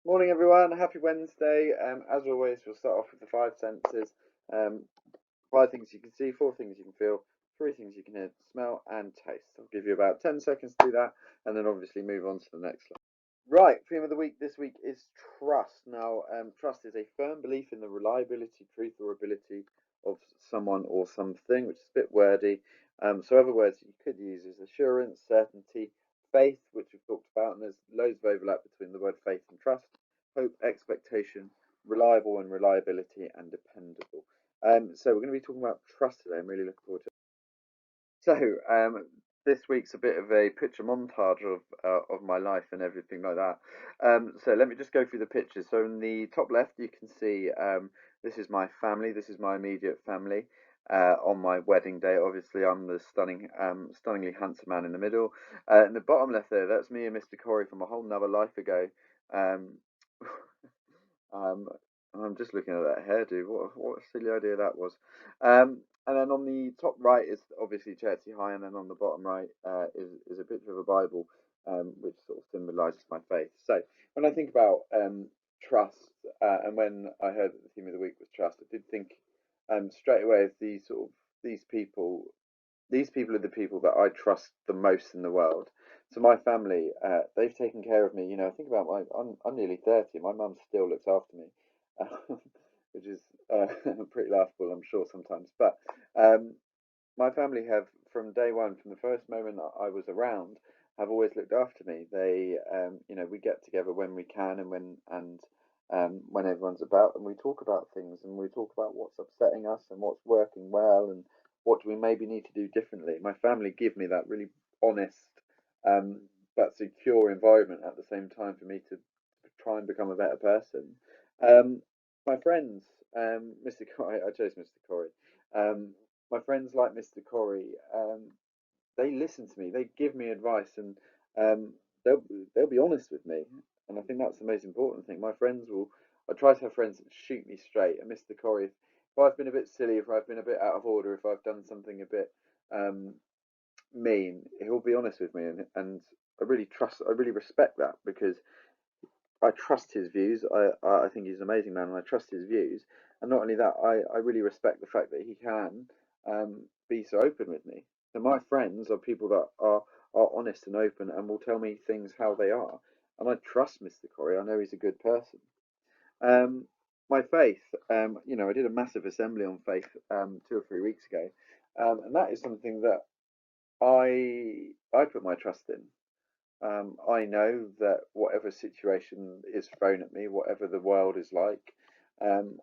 Morning, everyone. Happy Wednesday. As always, we'll start off with the five senses. Um, Five things you can see, four things you can feel, three things you can hear, smell, and taste. I'll give you about 10 seconds to do that, and then obviously move on to the next slide. Right, theme of the week this week is trust. Now, trust is a firm belief in the reliability, truth, or ability of someone or something, which is a bit wordy. So, other words you could use is assurance, certainty, faith, which we've talked about, and there's loads of overlap between the word faith and trust, hope, expectation, reliable and reliability, and dependable. So, we're going to be talking about trust today. I'm really looking forward to it. So, this week's a bit of a picture montage of my life and everything like that. So let me just go through the pictures. So in the top left, you can see this is my family. This is my immediate family. On my wedding day, obviously, I'm the stunningly handsome man in the middle. In the bottom left there, that's me and Mr. Corey from a whole nother life ago. Um, um, I'm just looking at that hairdo. What a silly idea that was. And then on the top right is obviously Chertsey High, and then on the bottom right is a picture of a Bible, which sort of symbolises my faith. So when I think about trust, and when I heard that the theme of the week was trust, I did think straight away of these sort of these people. These people are the people that I trust the most in the world. So my family, they've taken care of me. You know, I think about I'm nearly 30. My mum still looks after me, which is pretty laughable, I'm sure sometimes. But um, my family have, from day one, from the first moment that I was around, have always looked after me. We get together when we can and when everyone's about, and we talk about things, and we talk about what's upsetting us and what's working well, and what do we maybe need to do differently. My family give me that really honest, um, but secure environment at the same time for me to try and become a better person. Um, my friends, Mr. Corey, I chose Mr. Corey. Um, my friends like Mr. Corey, they listen to me. They give me advice, and um, they'll they'll be honest with me. And I think that's the most important thing. My friends will. I try to have friends that shoot me straight. And Mr. Corey, if I've been a bit silly, if I've been a bit out of order, if I've done something a bit um, mean, he'll be honest with me, and I really respect that because I trust his views. I think he's an amazing man, and I trust his views. And not only that, I really respect the fact that he can be so open with me. So my friends are people that are honest and open and will tell me things how they are. And I trust Mr. Corey. I know he's a good person. Um, my faith, I did a massive assembly on faith 2 or 3 weeks ago, and that is something that I put my trust in. I know that whatever situation is thrown at me, whatever the world is like, um,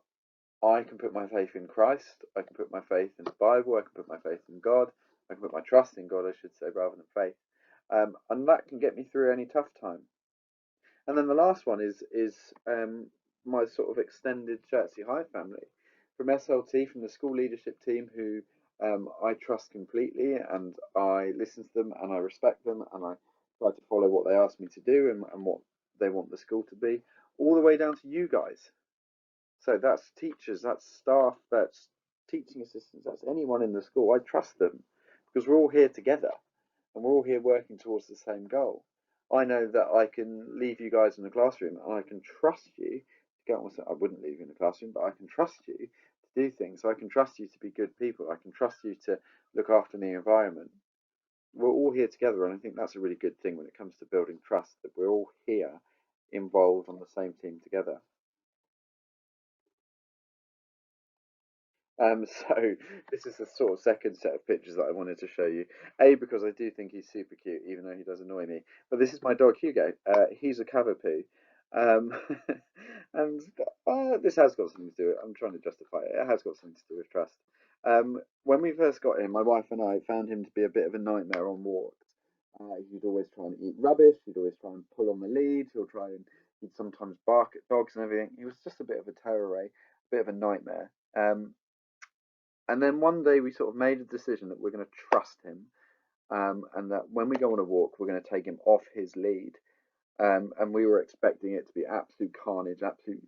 I can put my faith in Christ. I can put my faith in the Bible. I can put my faith in God. I can put my trust in God, I should say, rather than faith. And that can get me through any tough time. And then the last one is my sort of extended Chertsey High family from SLT, from the school leadership team, who I trust completely, and I listen to them and I respect them, and I try to follow what they ask me to do and what they want the school to be, all the way down to you guys. So that's teachers, that's staff, that's teaching assistants, that's anyone in the school. I trust them because we're all here together and we're all here working towards the same goal. I know that I can leave you guys in the classroom and I can trust you to get on with it. I wouldn't leave you in the classroom, but I can trust you to do things. So I can trust you to be good people. I can trust you to look after the environment. We're all here together, and I think that's a really good thing when it comes to building trust, that we're all here involved on the same team together. So this is the sort of second set of pictures that I wanted to show you. A, because I do think he's super cute, even though he does annoy me. But this is my dog Hugo. He's a cavapoo. Um, and this has got something to do with it. I'm trying to justify it. It has got something to do with trust. When we first got him, my wife and I found him to be a bit of a nightmare on walks. He'd always try and eat rubbish. He'd always try and pull on the lead. He'd sometimes bark at dogs and everything. He was just a bit of a terror ray, a bit of a nightmare. And then one day we sort of made a decision that we're going to trust him, and that when we go on a walk, we're going to take him off his lead. And we were expecting it to be absolute carnage, absolute,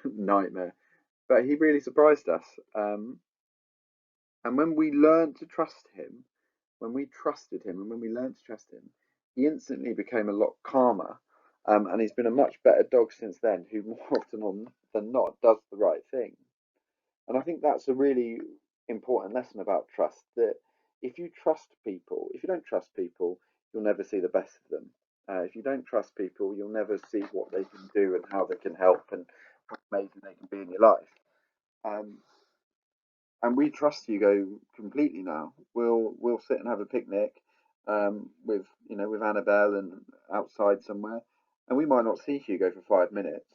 nightmare. But he really surprised us. And when we learned to trust him, when we trusted him, and when we learned to trust him, he instantly became a lot calmer. And he's been a much better dog since then, who more often than not does the right thing. And I think that's a really important lesson about trust, that if you trust people, if you don't trust people, you'll never see the best of them. If you don't trust people, you'll never see what they can do and how they can help and how amazing they can be in your life. Um, and we trust Hugo completely now. We'll sit and have a picnic with with Annabelle and outside somewhere, and we might not see Hugo for 5 minutes,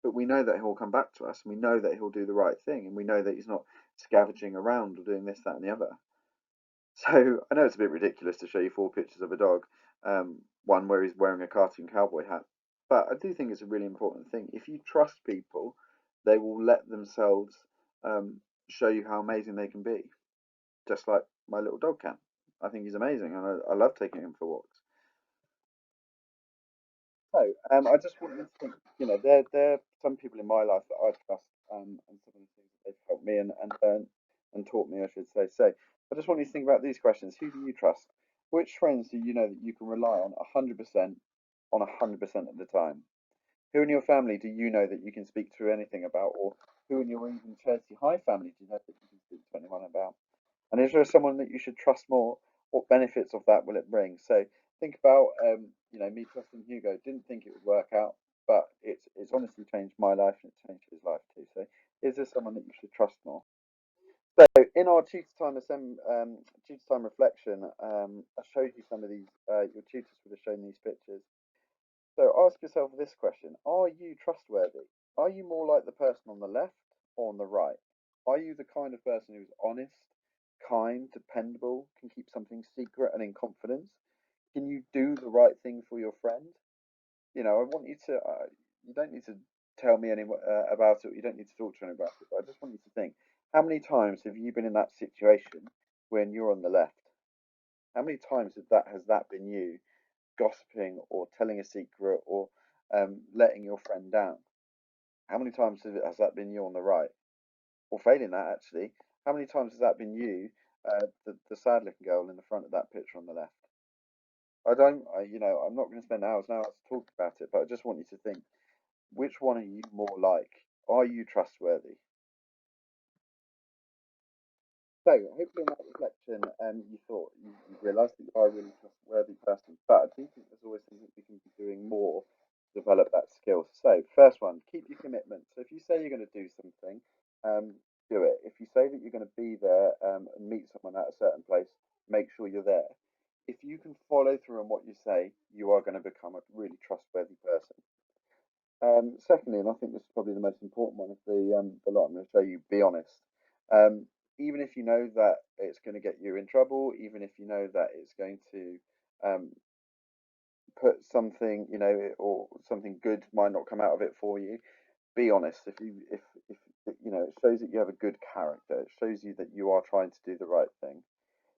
but we know that he'll come back to us, and we know that he'll do the right thing, and we know that he's not scavenging around or doing this, that, and the other. So I know it's a bit ridiculous to show you 4 pictures of a dog, one where he's wearing a cartoon cowboy hat, but I do think it's a really important thing. If you trust people, they will let themselves um, show you how amazing they can be, just like my little dog can. I think he's amazing, and I love taking him for walks. So, I just want you to think, there are some people in my life that I trust, and some of the things that they've helped me and taught me, I should say. So, I just want you to think about these questions. Who do you trust? Which friends do you know that you can rely on 100% on 100% of the time? Who in your family do you know that you can speak to anything about, or who in your even Chelsea High family do you know that you can speak to anyone about? And is there someone that you should trust more? What benefits of that will it bring? So think about, me trusting Hugo. Didn't think it would work out, but it's honestly changed my life and it's changed his life too. So is there someone that you should trust more? So in our tutor time reflection, I showed you some of these. Your tutors would have shown these pictures. So ask yourself this question: are you trustworthy? Are you more like the person on the left or on the right? Are you the kind of person who's honest, kind, dependable, can keep something secret and in confidence? Can you do the right thing for your friend? I want you to, you don't need to tell me about it, you don't need to talk to anyone about it, but I just want you to think, how many times have you been in that situation when you're on the left? How many times has that been you gossiping or telling a secret or letting your friend down? How many times has that been you on the right? Or failing that, actually, how many times has that been you, the sad looking girl in the front of that picture on the left? I'm not going to spend hours and hours talking about it, but I just want you to think, which one are you more like? Are you trustworthy? So, hopefully, in that reflection, you realised that you are a really trustworthy person. But I do think there's always things that we can be doing more to develop that skill. So, first one, keep your commitment. So, if you say you're going to do something, do it. If you say that you're going to be there and meet someone at a certain place, make sure you're there. If you can follow through on what you say, you are going to become a really trustworthy person. Secondly, and I think this is probably the most important one of the lot I'm going to show you, be honest. Um, Even if you know that it's going to get you in trouble, even if you know that it's going to um, put something, or something good might not come out of it for you, be honest. If it shows that you have a good character. It shows you that you are trying to do the right thing.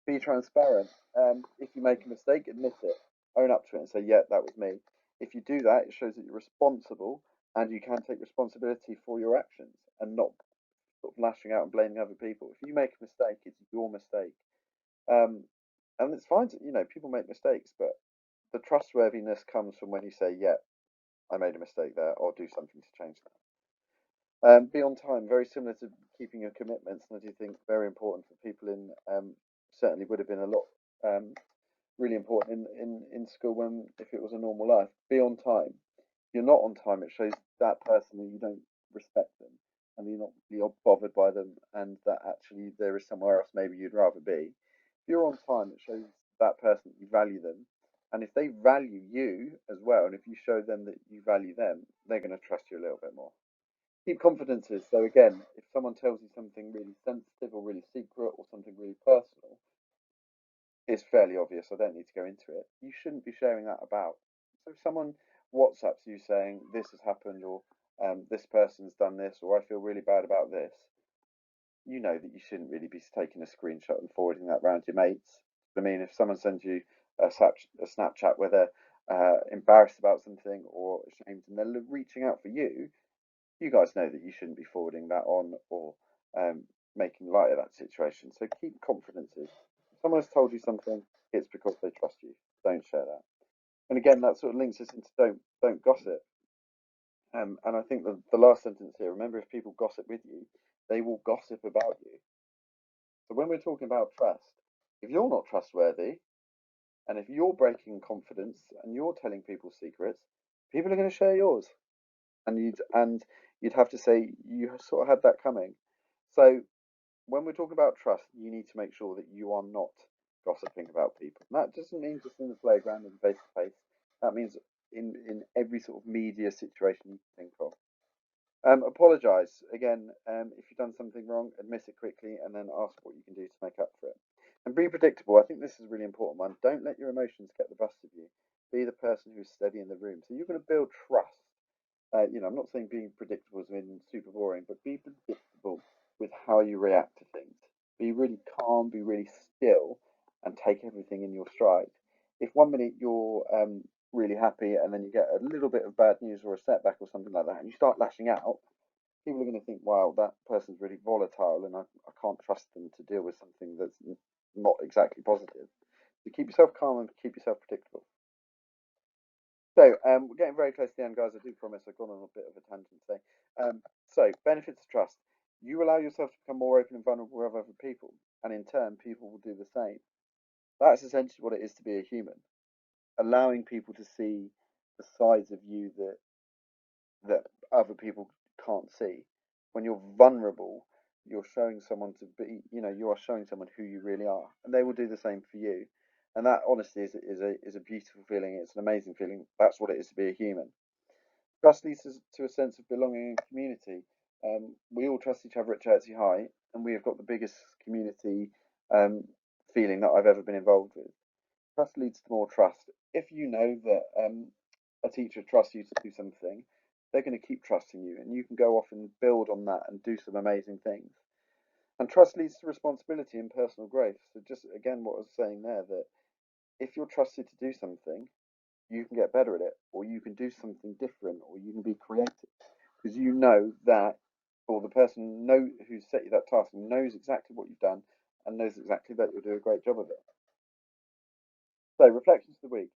Be transparent. If you make a mistake, admit it, own up to it, and say, "Yeah, that was me." If you do that, it shows that you're responsible and you can take responsibility for your actions and not sort of lashing out and blaming other people. If you make a mistake, it's your mistake, um, and it's fine. People make mistakes, but the trustworthiness comes from when you say, "Yeah, I made a mistake there. I'll do something to change that." Be on time, very similar to keeping your commitments, and I do think very important for people certainly would have been a lot really important in school when if it was a normal life. Be on time. If you're not on time, it shows that person that you don't respect them and you're bothered by them, and that actually there is somewhere else maybe you'd rather be. If you're on time, it shows that person that you value them. And if they value you as well, and if you show them that you value them, they're going to trust you a little bit more. Keep confidences. So again, if someone tells you something really sensitive or really secret or something really personal, it's fairly obvious. I don't need to go into it. You shouldn't be sharing that about. So if someone WhatsApps you saying this has happened or this person's done this or I feel really bad about this, you know that you shouldn't really be taking a screenshot and forwarding that around your mates. I mean, if someone sends you a Snapchat where they're embarrassed about something or ashamed and they're reaching out for you, you guys know that you shouldn't be forwarding that on or um, making light of that situation. So keep confidences. If someone has told you something, it's because they trust you. Don't share that. And again, that sort of links us into don't gossip. And I think the last sentence here, remember, if people gossip with you, they will gossip about you. So when we're talking about trust, if you're not trustworthy, and if you're breaking confidence and you're telling people secrets, people are going to share yours, and you'd have to say you sort of had that coming. So when we're talking about trust, you need to make sure that you are not gossiping about people. And that doesn't mean just in the playground and face to face. That means in every sort of media situation you can think of. Apologize again if you've done something wrong. Admit it quickly, and then ask what you can do to make up for it. And be predictable. I think this is a really important one. Don't let your emotions get the best of you. Be the person who's steady in the room. So you're going to build trust. I'm not saying being predictable is in super boring, but be predictable with how you react to things. Be really calm. Be really still, and take everything in your stride. If 1 minute you're really happy, and then you get a little bit of bad news or a setback or something like that, and you start lashing out, people are going to think, wow, that person's really volatile and I can't trust them to deal with something that's not exactly positive. So keep yourself calm and keep yourself predictable. So we're getting very close to the end, guys. I do promise I've gone on a bit of a tangent today. So benefits of trust. You allow yourself to become more open and vulnerable with other people, and in turn, people will do the same. That's essentially what it is to be a human. Allowing people to see the sides of you that other people can't see. When you're vulnerable, you're showing someone to be, you are showing someone who you really are, and they will do the same for you. And that honestly is a beautiful feeling. It's an amazing feeling. That's what it is to be a human. Trust leads to a sense of belonging and community. We all trust each other at Chertsey High, and we have got the biggest community um, feeling that I've ever been involved with. Trust leads to more trust. If you know that a teacher trusts you to do something, they're going to keep trusting you, and you can go off and build on that and do some amazing things. And trust leads to responsibility and personal growth. So, just again, what I was saying there, that if you're trusted to do something, you can get better at it, or you can do something different, or you can be creative because you know that, or the person who's set you that task knows exactly what you've done and knows exactly that you'll do a great job of it. So, reflections of the week.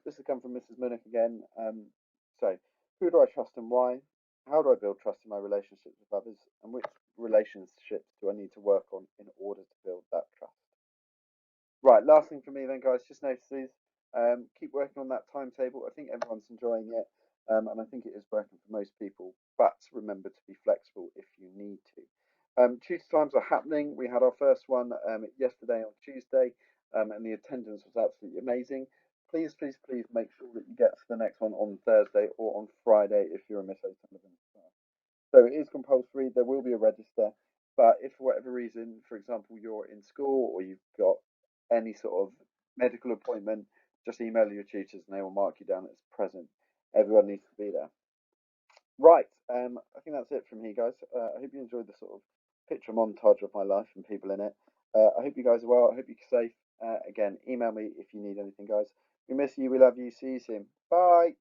This has come from Mrs. Munich again. So, who do I trust and why? How do I build trust in my relationships with others? And which relationships do I need to work on in order to build that trust? Right, last thing for me then, guys, just notice these. Keep working on that timetable. I think everyone's enjoying it, and I think it is working for most people. But remember to be flexible if you need to. Tutor times are happening. We had our first one yesterday on Tuesday, and the attendance was absolutely amazing. Please, please, please make sure that you get to the next one on Thursday or on Friday if you're a Miss O'Sullivan. So it is compulsory. There will be a register, but if for whatever reason, for example, you're in school or you've got any sort of medical appointment, just email your tutors and they will mark you down as present. Everyone needs to be there. Right. I think that's it from me, guys. I hope you enjoyed the sort of picture montage of my life and people in it. I hope you guys are well. I hope you're safe. Again, email me if you need anything, guys. We miss you. We love you. See you soon. Bye.